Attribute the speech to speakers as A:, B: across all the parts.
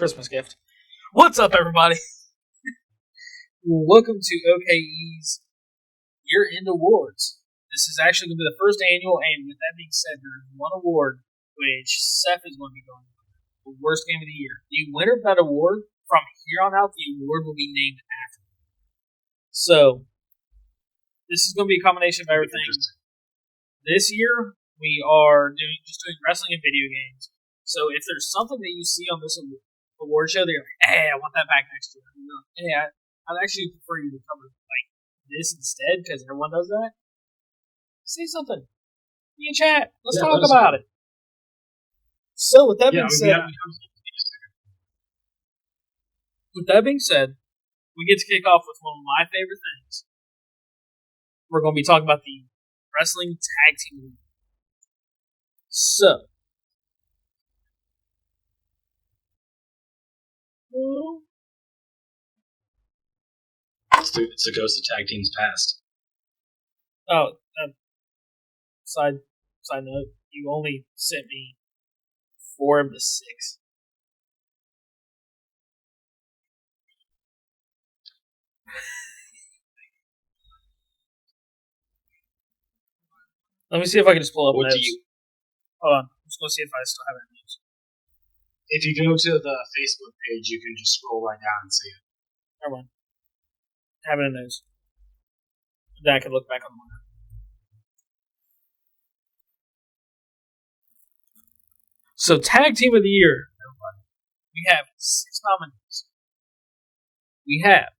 A: Christmas gift. What's up, everybody? Welcome to OKE's Year-End Awards. This is actually going to be the first annual, and with that being said, there is one award which Cef is going to be going for. The worst game of the year. The winner of that award, from here on out, the award will be named after him. So, this is going to be a combination of everything. This year, we are doing wrestling and video games. So, if there's something that you see on this award show that you're like, hey, I want that back next year. Hey, I'd actually prefer you to cover like this instead because everyone does that. Say something. Be in chat. Let's talk about it. So with that being said, we get to kick off with one of my favorite things. We're going to be talking about the wrestling tag team league. So.
B: It's a ghost of tag teams past.
A: Oh, side note, you only sent me 4 of the 6. Let me see if I can just pull up
B: What
A: notes.
B: do you?
A: Hold on, I'm just going to see if I still have any notes.
B: If you go to the Facebook page, you can just scroll right down and see it.
A: Never mind. Have it in notes. Then I can look back on mine. So, Tag Team of the Year, everybody. We have 6 nominees. We have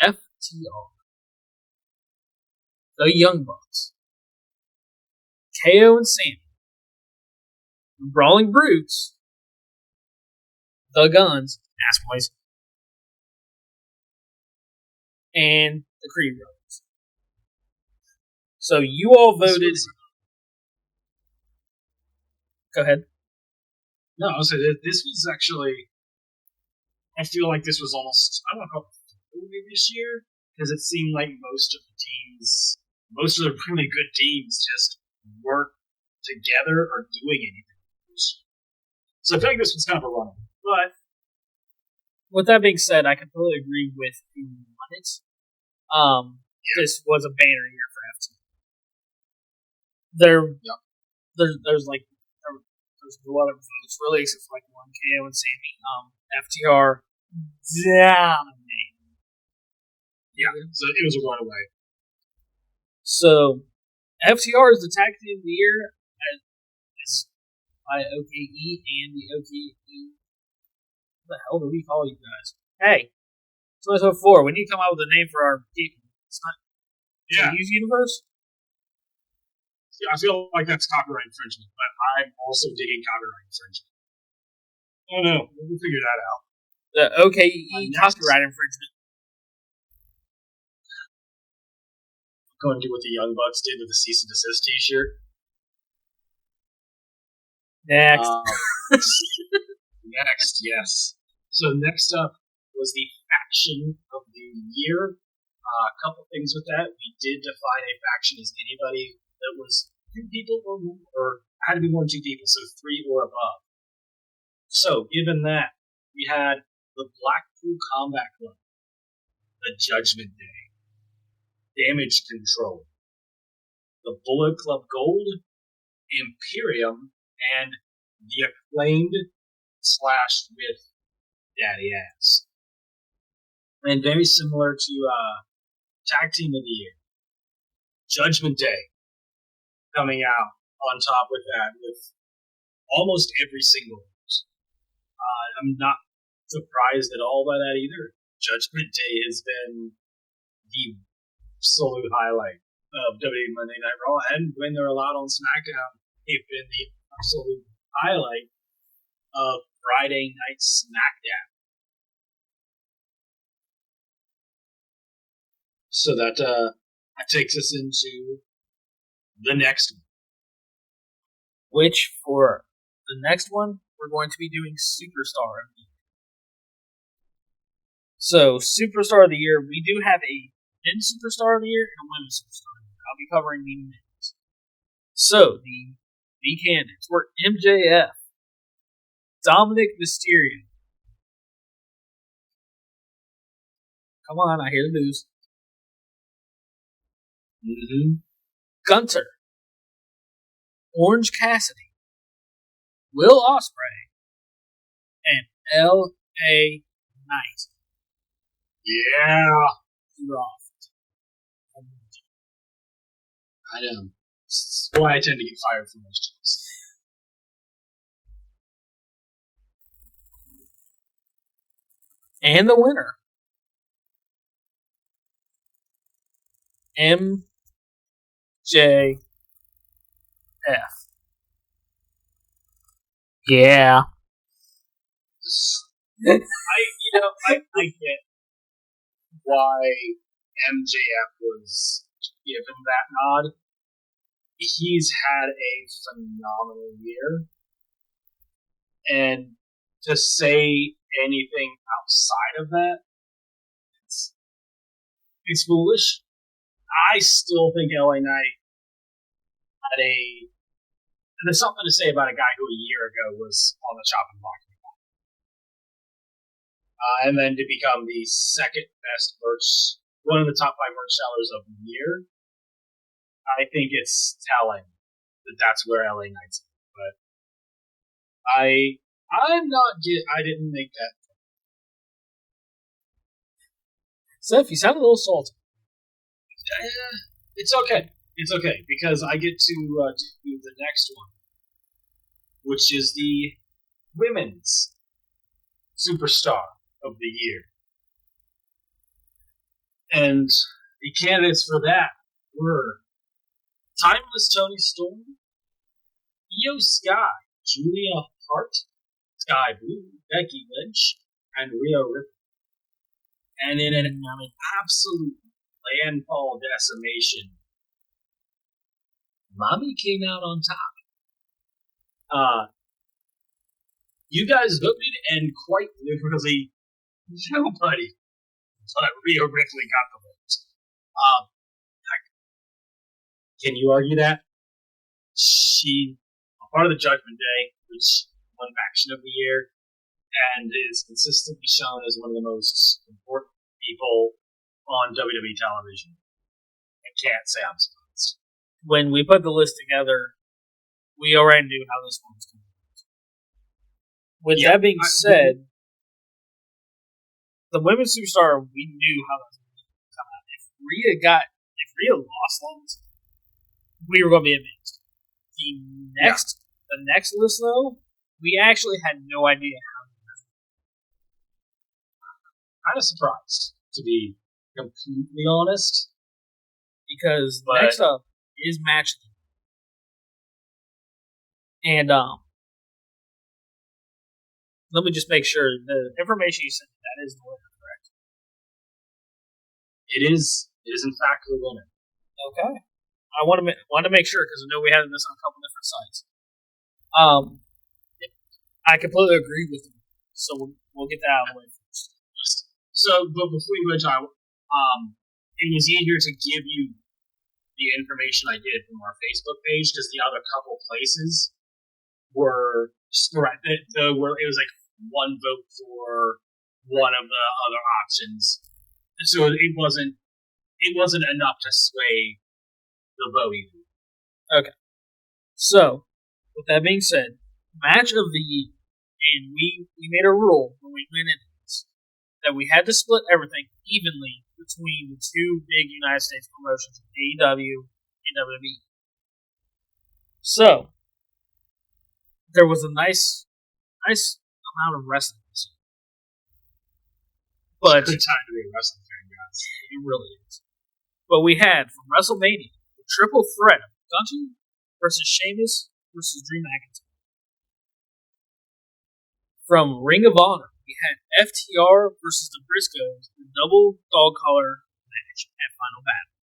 A: FTR, The Young Bucks, KO and Sammy, The Brawling Brutes, The Guns, Ass Boys, and the Creed Brothers. So you all voted. Go ahead.
B: No, I was saying this was actually. I feel like this was almost. I don't know how movie this year because it seemed like most of the really good teams, just weren't together or doing anything. So I feel like this was kind of a run. But
A: with that being said, I completely agree with who won it. This was a banner year for FTR. There's a lot of votes really, except for like one KO and Sammy. FTR dominated.
B: Yeah, so it was a runaway.
A: So FTR is the tag team of the year by OKE and the OKE. What the hell do we call you guys? Hey, 2004. We need to come out with a name for our people. It's not. Use Universe.
B: Yeah, I feel like that's copyright infringement, but I'm also digging copyright infringement. Oh no, we'll figure that out.
A: The OKE copyright infringement.
B: Going to do what the Young Bucks did with the cease and desist T-shirt.
A: Next.
B: Next, yes. So next up was the faction of the year. A couple things with that. We did define a faction as anybody that was 2 people or more, or had to be more than 2 people, so 3 or above. So, given that, we had the Blackpool Combat Club, the Judgment Day, Damage Control, the Bullet Club Gold, Imperium, and the Acclaimed / with Daddy Ass. And very similar to Tag Team of the Year, Judgment Day coming out on top with that with almost every single. I'm not surprised at all by that either. Judgment Day has been the absolute highlight of WWE Monday Night Raw, and when they're allowed on SmackDown, they've been the absolute highlight of Friday Night SmackDown. So that takes us into the next one.
A: Which, for the next one, we're going to be doing Superstar of the Year. So, Superstar of the Year, we do have a Men's Superstar of the Year and a Women's Superstar of the Year. I'll be covering the men's. So, the candidates were MJF, Dominic Mysterio, Come on, I hear the news.
B: Mm-hmm.
A: Gunter, Orange Cassidy, Will Ospreay, and L.A. Knight.
B: Yeah.
A: Dropped.
B: I know. That's why I tend to get fired from those jobs.
A: And the winner, MJF. Yeah.
B: I get why MJF was given that nod. He's had a phenomenal year. And to say anything outside of that, it's foolish. I still think LA Knight had there's something to say about a guy who a year ago was on the chopping block. And then to become the second best merch, one of the top 5 merch sellers of the year, I think it's telling that that's where LA Knight's at. But I didn't make that.
A: Seth, you sound a little salty.
B: It's okay. It's okay because I get to do the next one, which is the women's superstar of the year. And the candidates for that were Timeless Tony Storm, Io Sky, Julia Hart, Sky Blue, Becky Lynch, and Rhea Ripley. And in an absolute landfall decimation, Mommy came out on top. You guys voted, and quite literally, nobody but Rhea Ripley got the vote. Can you argue that? She, part of the Judgment Day, which won Faction of the Year, and is consistently shown as one of the most important people on WWE television. I can't say I'm surprised.
A: When we put the list together, we already knew how this one was going to go. With that being said, the women's superstar, we knew how that was going to come out. If Rhea lost those, we were going to be amazed. The next list, though, we actually had no idea how to do it.
B: Kind of surprised, to be completely honest.
A: Because next up is Match of the Year. And let me just make sure the information you sent, that is the winner, correct?
B: It is in fact the winner.
A: Okay. I want to make sure because I know we had this on a couple different sites. I completely agree with you. So we'll get that out of the way first.
B: So, but before we go, John, it was easier to give you the information I did from our Facebook page because the other couple places were it was like one vote for one of the other options, so it wasn't enough to sway the vote either.
A: Okay. So, with that being said, Match of the Year, and we made a rule when we went into this that we had to split everything evenly between the two big United States promotions, AEW and WWE. So, there was a nice amount of wrestling this year. But
B: it's a good time to be a wrestling fan, guys.
A: It really is. But we had from WrestleMania the triple threat of Gunter versus Sheamus versus Drew McIntyre. From Ring of Honor, we had FTR versus the Briscoes in a double dog collar match at Final Battle.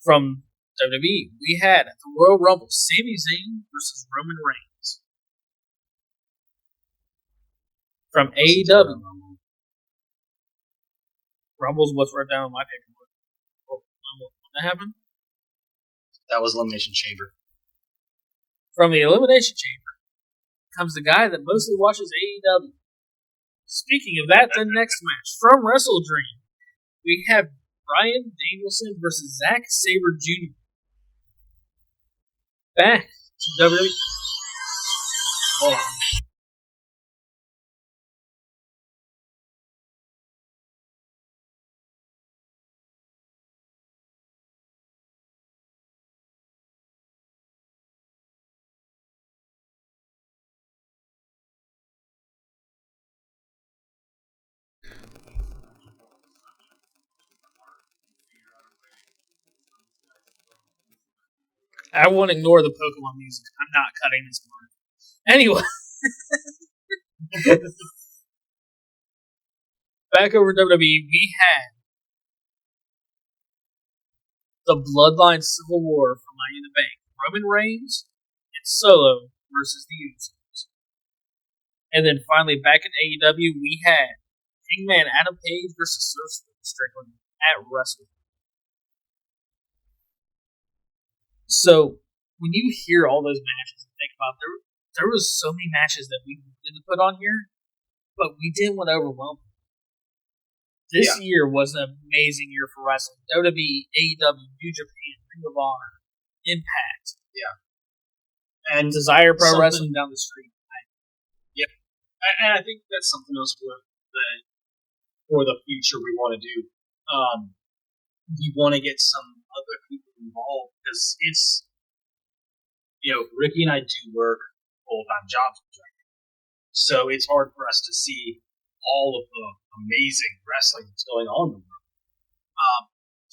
A: From WWE, we had at the Royal Rumble Sami Zayn versus Roman Reigns. From AEW, Rumble's what's right down on my paperwork. What happened?
B: That was Elimination Chamber.
A: From the Elimination Chamber comes the guy that mostly watches AEW, Speaking of that, the next match from Wrestle Dream, we have Bryan Danielson versus Zack Sabre Jr. Back to WWE. Hold on. I won't ignore the Pokemon music. I'm not cutting this part. Anyway. Back over WWE, we had the Bloodline Civil War for Money in the Bank. Roman Reigns and Solo versus the Usos. And then finally, back in AEW, we had Hangman Adam Page versus Sir Strickland at WrestleMania. So, when you hear all those matches and think about there was so many matches that we didn't put on here, but we didn't want to overwhelm them. This year was an amazing year for wrestling. WWE, AEW, New Japan, Ring of Honor, Impact.
B: Yeah.
A: And Desire Pro Wrestling down the street.
B: Yep. And I think that's something else for the future we want to do. We want to get some other people involved because it's, Ricky and I do work full-time jobs right now. So it's hard for us to see all of the amazing wrestling that's going on in the world.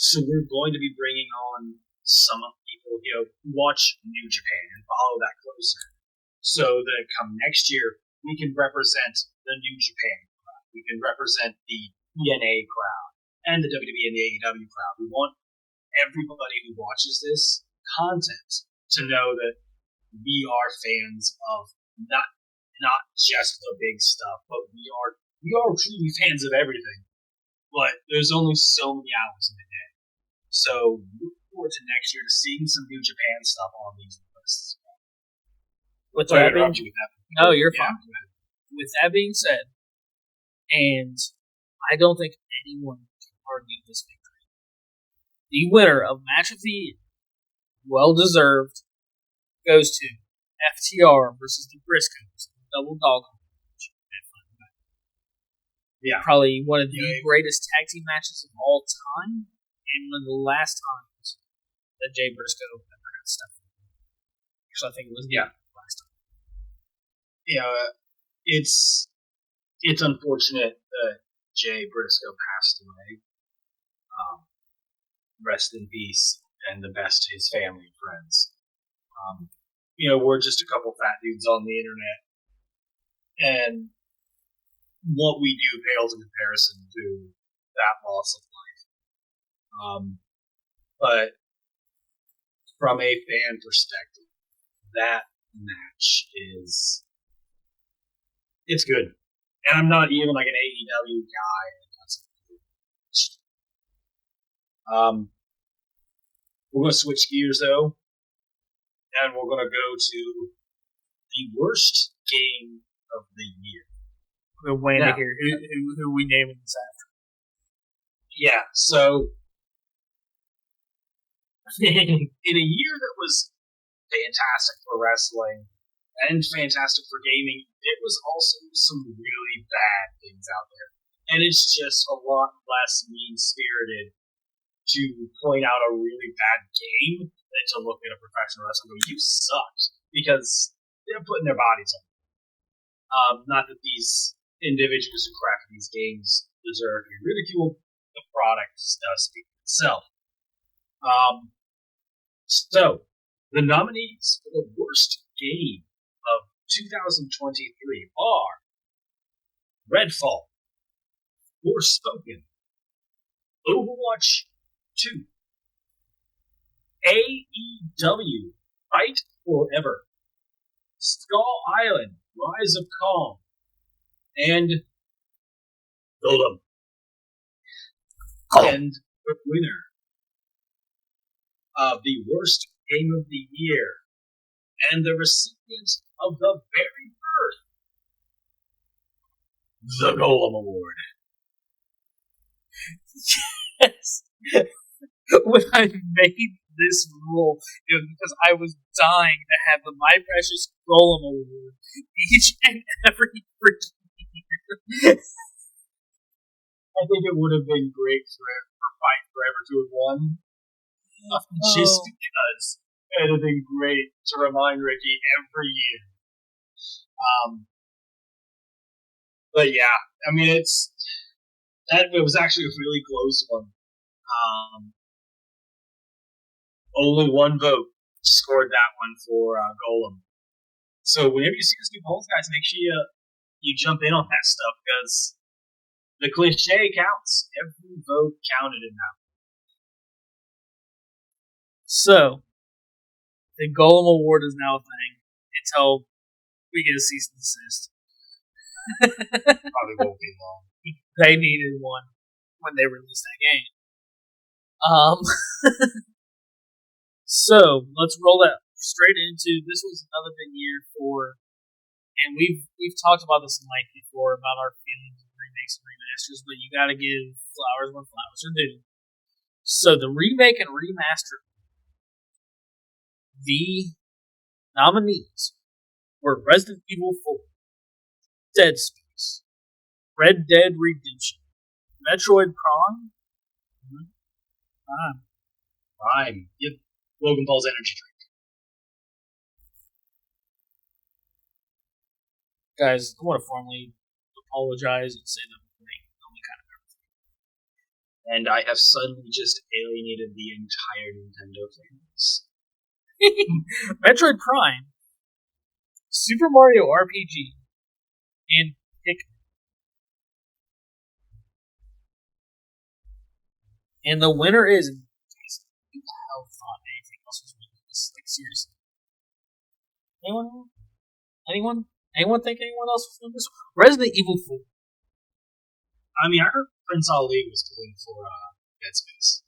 B: So we're going to be bringing on some of the people, who watch New Japan and follow that closer. So that come next year, we can represent the New Japan crowd. We can represent the TNA crowd and the WWE and the AEW crowd. We want everybody who watches this content to know that we are fans of not just the big stuff, but we are truly fans of everything. But there's only so many hours in a day. So look forward to next year to seeing some New Japan stuff on these lists.
A: With that being, no, you're fine. With that being said, and I don't think anyone can argue this victory. The winner of Match of the Year, well deserved, goes to FTR versus the Briscoes, double dog match. Yeah, probably one of the greatest tag team matches of all time, and one of the last times that Jay Briscoe ever got stuff. Actually, I think it was last time.
B: Yeah, it's unfortunate that Jay Briscoe passed away. Rest in peace, and the best to his family and friends. We're just a couple fat dudes on the internet, and what we do pales in comparison to that loss of life. But from a fan perspective, that match it's good. And I'm not even like an AEW guy. We're going to switch gears though, and we're going to go to the worst game of the year.
A: We're waiting to hear who we naming this after.
B: Yeah, so in a year that was fantastic for wrestling and fantastic for gaming, it was also some really bad things out there. And it's just a lot less mean-spirited to point out a really bad game than to look at a professional wrestler and go, you sucked, because they're putting their bodies on. Not that these individuals who crafted these games deserve to be ridiculed. The product does speak for itself. So, the nominees for the worst game of 2023 are Redfall, Forspoken, Overwatch 2, AEW Fight Forever, Skull Island Rise of Kong, and Golem. And the winner of the worst game of the year and the recipient of the very first the Golem Award.
A: Yes. When I made this rule, it was because I was dying to have the My Precious Golem Award each and every freaking year.
B: I think it would have been great for Fight Forever to have won. Just because it would have been great to remind Ricky every year. But yeah, I mean, it was actually a really close one. Only one vote scored that one for Golem. So whenever you see us do polls, guys, make sure you jump in on that stuff because the cliche counts. Every vote counted in that.
A: So, the Golem Award is now a thing until we get a cease and desist.
B: Probably won't be long.
A: They needed one when they released that game. So let's roll that straight into. This was another big year for, and we've talked about this in length before about our feelings of remakes and remasters, but you got to give flowers when flowers are due. So the remake and remaster, the nominees were Resident Evil 4, Dead Space, Red Dead Redemption, Metroid Prime,
B: Prime. Yep. Logan Paul's energy drink.
A: Guys, I want to formally apologize and say that I'm only kind of everything.
B: And I have suddenly just alienated the entire Nintendo fans.
A: Metroid Prime, Super Mario RPG, and Pikmin. And the winner is. Who the hell thought anything else was winning this? Like, seriously. Anyone? Anyone think anyone else was winning this? Resident Evil 4.
B: I mean, I heard Prince Ali was going for Dead Space.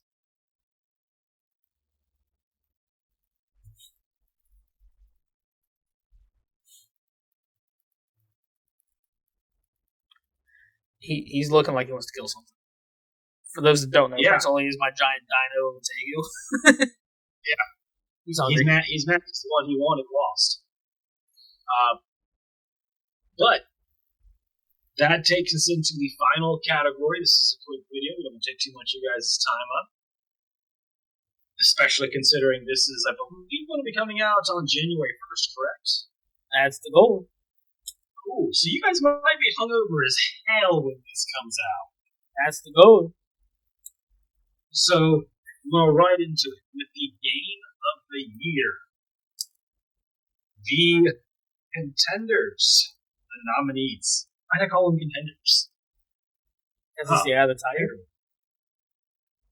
A: He's looking like he wants to kill something. For those that don't know, Prince Ali is my giant dino of Tegu.
B: Yeah.
A: He's hungry.
B: He's mad. He's the one he wanted lost. But that takes us into the final category. This is a quick video. We don't take too much of you guys' time up. Especially considering this is, I believe, going to be coming out on January 1st, correct?
A: That's the goal.
B: Cool. So you guys might be hungover as hell when this comes out.
A: That's the goal.
B: So we'll right into it with the game of the year. The contenders, the nominees. Why did I call them contenders?
A: Is this the Eye of the Tiger?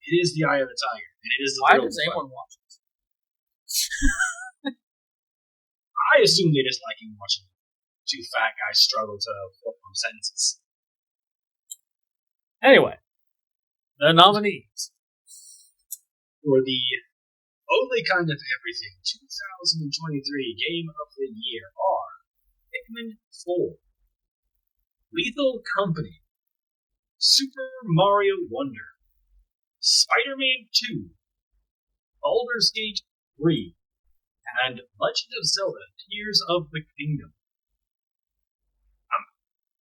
B: It is the Eye of the Tiger. And it is the
A: Why does anyone watch it?
B: I assume they just like watching two fat guys struggle to form sentences.
A: Anyway, the nominees
B: for the only kind of everything 2023 Game of the Year are Pikmin 4, Lethal Company, Super Mario Wonder, Spider-Man 2, Baldur's Gate 3, and Legend of Zelda Tears of the Kingdom. I'm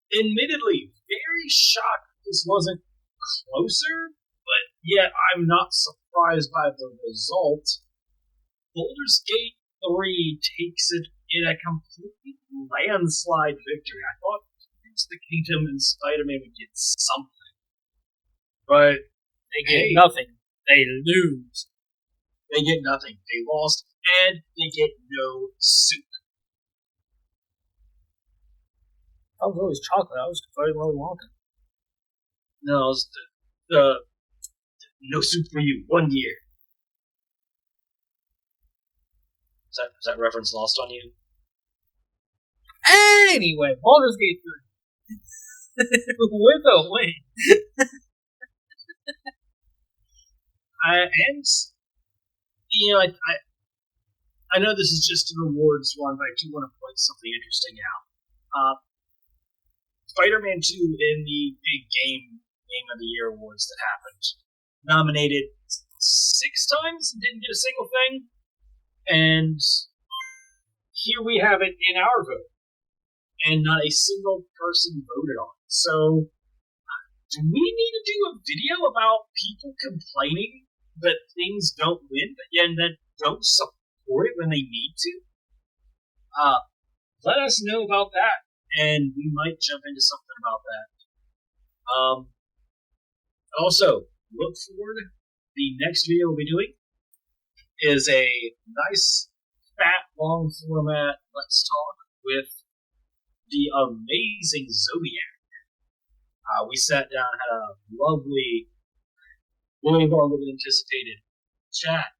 B: admittedly very shocked this wasn't closer, but yet I'm not surprised by the result. Baldur's Gate 3 takes it in a complete landslide victory. I thought Tears of the Kingdom and Spider-Man would get something, but
A: they get nothing. They lose.
B: They get nothing. They lost, and they get no soup.
A: I was always chocolate. I was very Willy Wonka.
B: No, it was the no soup for you 1 year. Is that reference lost on you?
A: Anyway, Baldur's Gate 3. With a win.
B: I know this is just an awards one, but I do want to point something interesting out. Spider-Man 2 in the big Game of the Year awards that happened. Nominated 6 times and didn't get a single thing. And here we have it in our vote. And not a single person voted on it. So, do we need to do a video about people complaining that things don't win and that don't support it when they need to? Let us know about that, and we might jump into something about that. Also, look forward. The next video we'll be doing is a nice, fat, long format Let's Talk with the amazing Zodiac. We sat down and had a lovely, way longer than anticipated chat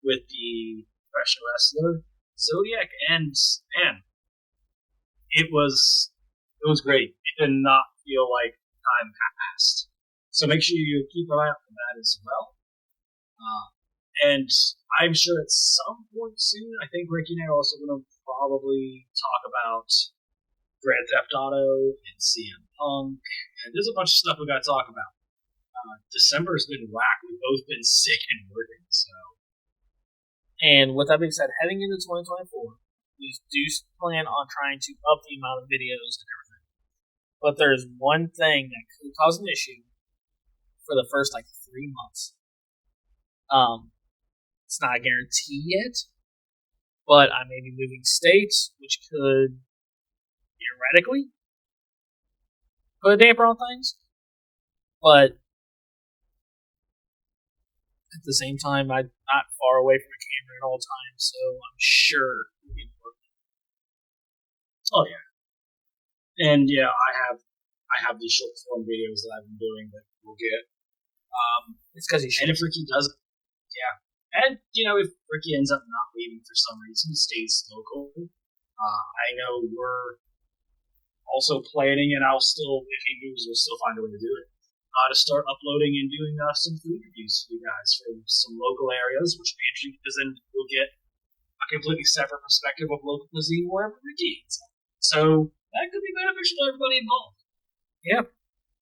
B: with the professional wrestler Zodiac, and man, it was great. It did not feel like time passed. So make sure you keep an eye out for that as well. And I'm sure at some point soon, I think Ricky and I are also going to probably talk about Grand Theft Auto and CM Punk. And there's a bunch of stuff we got to talk about. December's been whack. We've both been sick and working, so.
A: And with that being said, heading into 2024, we do plan on trying to up the amount of videos and everything. But there's one thing that could cause an issue for the first 3 months. It's not a guarantee yet, but I may be moving states, which could theoretically put a damper on things. But at the same time, I'm not far away from the camera at all times, so I'm sure we'll get working.
B: Oh yeah, and yeah, I have these short form videos that I've been doing that we'll get.
A: It's because he should.
B: And if Ricky doesn't, yeah, and if Ricky ends up not leaving for some reason, stays local. I know we're also planning, and I'll still, if he moves, we'll still find a way to do it. To start uploading and doing some food reviews for you guys from some local areas, which will be interesting because then we'll get a completely separate perspective of local cuisine wherever Ricky is. So that could be beneficial to everybody involved.
A: Yeah.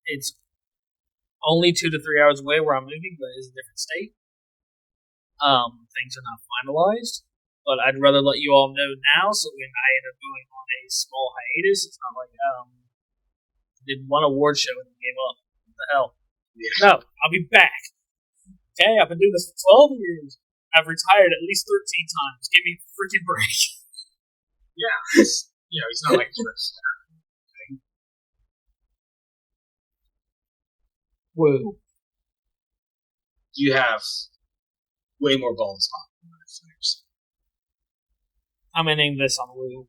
A: It's only 2 to 3 hours away where I'm moving, but it's a different state. Things are not finalized, but I'd rather let you all know now so when I end up going on a small hiatus, it's not like did one award show and then gave up. What the hell?
B: Yeah.
A: No, I'll be back. Okay, I've been doing this for 12 years. I've retired at least 13 times. Give me a freaking break.
B: Yeah. It's not like you're a thing.
A: Whoa.
B: You have way more balls on.
A: I'm going to name this on Woo.